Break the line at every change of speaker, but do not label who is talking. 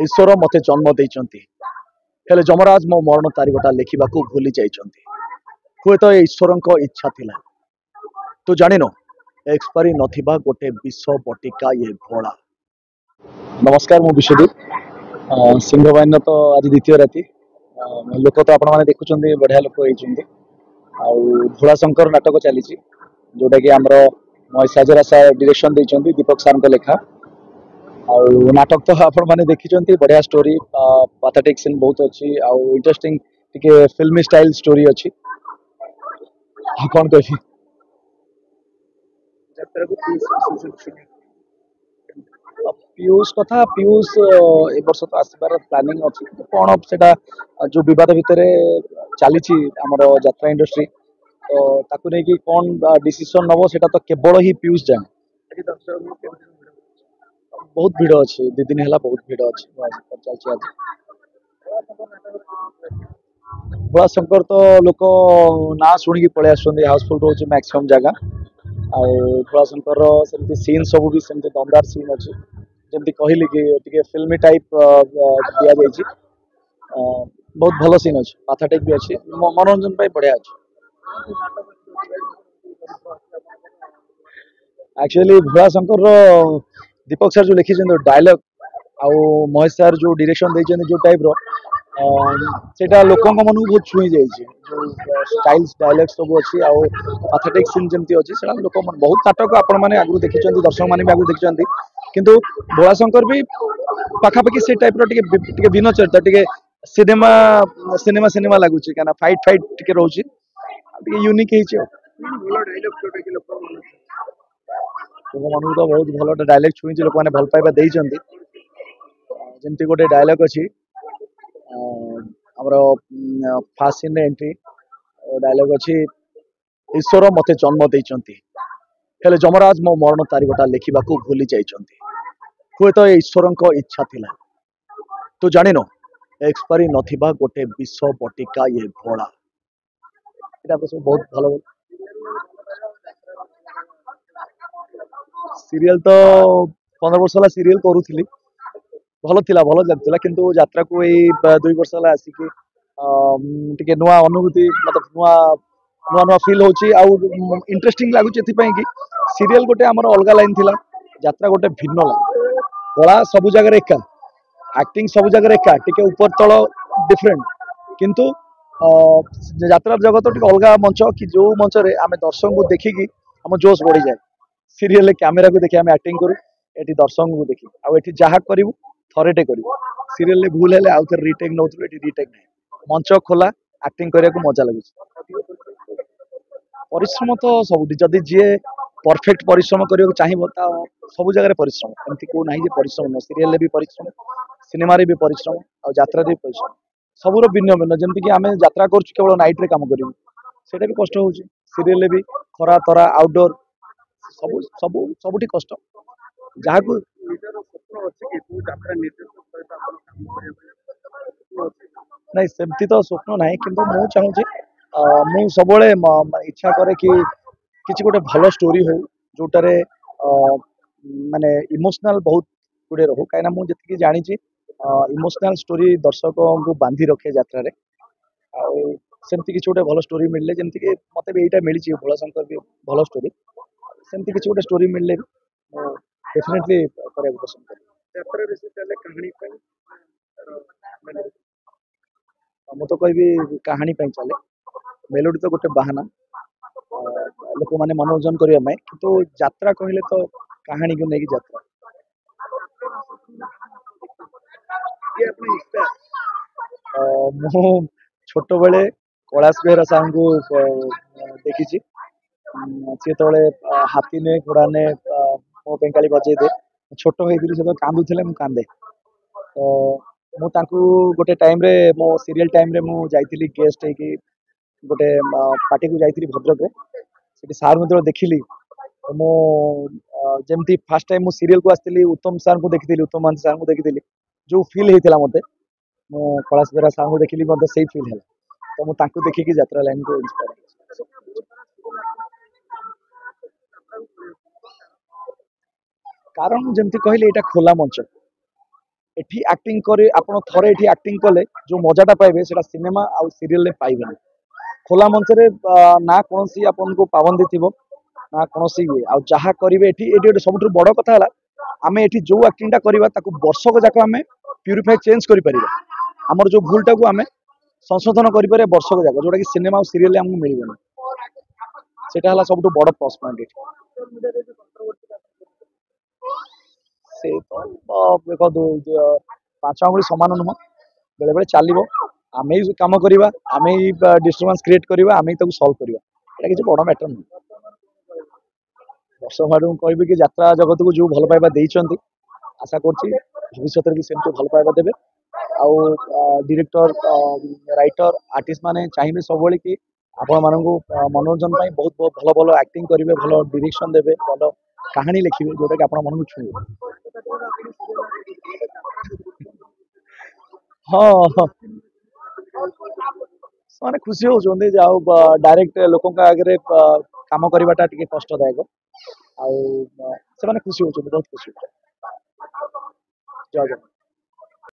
ईश्वर मते जन्म देइचंती हेले जमराज मो मरण तारिखटा लिखिबाकू भूली जाइचंती। हुए तो ईश्वर इच्छा थिला तू जानिनो एक्सपायरी नथिबा गोटे विष बटिका ये भोला। नमस्कार मु विश्वदीप सिंह बाहिनी तो आज द्वितीय राति लोक तो आपण मैंने देखुं बढ़िया लोक होती भोलाशंकर नाटक चली जोटा कि आमर महिषाजरा सार डायरेक्शन देइचंती दीपक सार लेखा आउ नाटक तो आपण मैंने देखी बढ़िया स्टोरी पैथेटिक सीन बहुत अच्छी आउ इंटरेस्टिंग टिके फिल्मी स्टाइल स्टोरी अच्छी कौन कह पीयूष कथा पीयूष ए वर्ष तो आसबार प्लानिंग अच्छी कौन से जो विवाद भितर चली आमर यात्रा इंडस्ट्री तो ताकू नहीं कौन डिसीजन नब से तो केवल ही पीयूष जाने बहुत भिड़ अच्छी दु दिन है बहुत भिड़ अच्छी चलती आज भोलाशंकर तो लोक ना शुणिकी पलि आस हाउसफुल रोचे मैक्सिमम जगह भोलाशंकर सेमती सीन सब भी सेमती दमदार सीन अच्छी जमी कहली कि फिल्मी टाइप दिया जाइए बहुत भल सीन अच्छी पैथेटिक भी अच्छी मनोरंजन बढ़िया अच्छी एक्चुअली भोलाशंकर दीपक सर जो लिखी डायलॉग आउ महेश सर जो डायरेक्शन देते जो टाइप सेटा लोक मन को बहुत छुई जाइए जो स्टाइल्स डायलॉग सब अच्छी आउ पैथेटिक सीन जमी अच्छी से लोक बहुत नाटक आपण मैंने आगु देखी दर्शक मैंने भी आगु देखी किंतु भोलाशंकर भी पाखापाखि से टाइप रे भिन्न चरित्र टिके सिनेमा सिनेमा सिनेमा लगुच क्या फाइट फाइट टिके रोचे यूनिक लोक मन तो बहुत भल डायलॉग छुई लोक मैंने भल पाइबा देइचंती जमती गोटे डायलॉग अच्छी आमर फास्ट सीन एंट्री डायलॉग अच्छी ईश्वर मते जन्म देइचंती हेले जमराज मो मरण तारिखटा लिखिबाकू भूली जाइचंती। हुए तो ईश्वर इच्छा थिला तू जानिनो एक्सपायरी नथिबा गोटे विष बटिका ये भोला बहुत भल सीरियल तो 15 वर्ष है सीरियल करूली भल थिला भल लगता किंतु यात्रा को यही 2 वर्ष है आसिक टे नुआ अनुभूति मतलब नुआ नुआ नुआ फिल हो इंटरेस्टिंग लगुच कि सीरियल गोटे आमर अलग लाइन थिला यात्रा गोटे भिन्न लाइन कला सब जगह एका एक्टिंग सब जगह एका टिके ऊपर तल डिफरेंट किंतु यात्रा जगत टिके अलग मंच कि जो मंच रे आमे दर्शक को देखिकी आम जोश बढ़ी जाए सीरियल कैमेरा को देखी आम एक्टिंग करूँ ये दर्शक को देखी आउ जहाँ करूँ थरेटे करूँ सीरियल भूल है आउ थे रिटेक नौ रिटेक ना मंच खोला एक्टिंग करने को मजा लगे परिश्रम तो सब जदि जी परफेक्ट परिश्रम करने को चाहिए सब जगह परिश्रम एमती कौ ना परिश्रम न सीरियल भी परिश्रम सिनेमा भी परिश्रम और यात्रा भी परिश्रम सबूर भिन्न भिन्न जमीक आम यात्रा करूँ केवल नाइट रे काम करूँ से भी कष्ट हो सीरियल भी खरा तरा आउटडोर सब सब सबुठी कष्ट जहाँ को नहीं सेमती तो स्वप्न ना कि मु चाहूँगी मु सब इच्छा करे कि किसी गोटे भल स्टोरी हो जोटारे माने इमोशनल बहुत गुड़े रो कहीं मुझे जानी इमोशनल स्टोरी दर्शक को बांधि रखे यात्रा सेमती किसी गोटे भल स्टोरी मिलले जमती कि मत भी यहाँ मिली भोलाशंकर भी भल स्टोरी सेमती किसी गोटे स्टोरी मिलले डेफिनेटली करने पसंद करें मु तो कहि कहानी चले मेलोडी तो गोटे बाहाना लोक मैंने मनोरंजन करने किंतु यात्रा कहले तो कहानी को लेकिन यात्रा मु छोट बेले कैलाश बेहरा साहू को देखी सी तो हाथी ने घोड़ा ने मो बेंगाली बजे दे छोट होती से तो कांदुले मु कांदे तो मुझे गोटे टाइम रे मो सीरियल टाइम रे मु जाइली गेस्ट है गोटे पार्टी को जाइली भद्रक से सार मुझे देखिली तो मु जमती फास्ट टाइम मु सीरियल को आसती उत्तम सार को देखी उत्तम महांती सार को देखी जो फिल होता मत मु कैलाश बेहरा साहू को देखिली मतलब से फिल है तो मुझे देखिकी यात्रा लाइन को इंस्पायर कारण जमती कहली यहाँ खोला मंच एठी एक्टिंग करे आपण थरे एठी एक्टिंग कले जो मजाटा पाइबे सेटा सिनेमा आ सीरियल रे पाइबे खोला मंच रे ना कोनसी आपन को पाबंदी थिबो ना कोनसी ये आ जहा करिवे एठी एठी गोटे सबुठ बड़ कथा हला आमे एठी जो एक्टिंगटा करबा ताकू वर्षक जाक आमे प्यूरिफाई चेंज करि परिबा हमर जो भूलटा को आमे संशोधन करि पारे वर्षक जाक जोटा कि सिनेमा आ सीरियल हमहु मिलिबो सेटा हला सबुठ बड़ प्लस पॉइंट एठी से तो देखो पांच आंगुली समान नुह बेले बेले चलो आम ही कम करवा आम ही डिस्टर्बांस क्रिएट करवा आम ही सल्व करवा ये किसी बड़ मैटर नुह दर्शक मैडम कहबी कि यात्रा जगत को जो भल पाइबा देइचंती आशा करछि भविष्य भी सेमती भल पाइबा देबे आउ डायरेक्टर राइटर आर्टिस्ट माने चाहिए सब कि आपण मानू मनोरंजन बहुत बहुत भल भल एक्टिंग करेंगे भल डायरेक्शन देवे भल कहानी लिखिए जोटा कि आपण मन को छुए हाँ हाँ ସେମାନେ ଖୁସି ହଉଛନ୍ତି ଯେ ଆଉ ଡାଇରେକ୍ଟ ଲୋକଙ୍କ ଆଗରେ କାମ କରିବାଟା ଟିକେ କଷ୍ଟଦାୟକ ଆଉ ସେମାନେ ଖୁସି ହଉଛନ୍ତି ବହୁତ ଖୁସି ଜୟ ଜଗନ୍ନାଥ।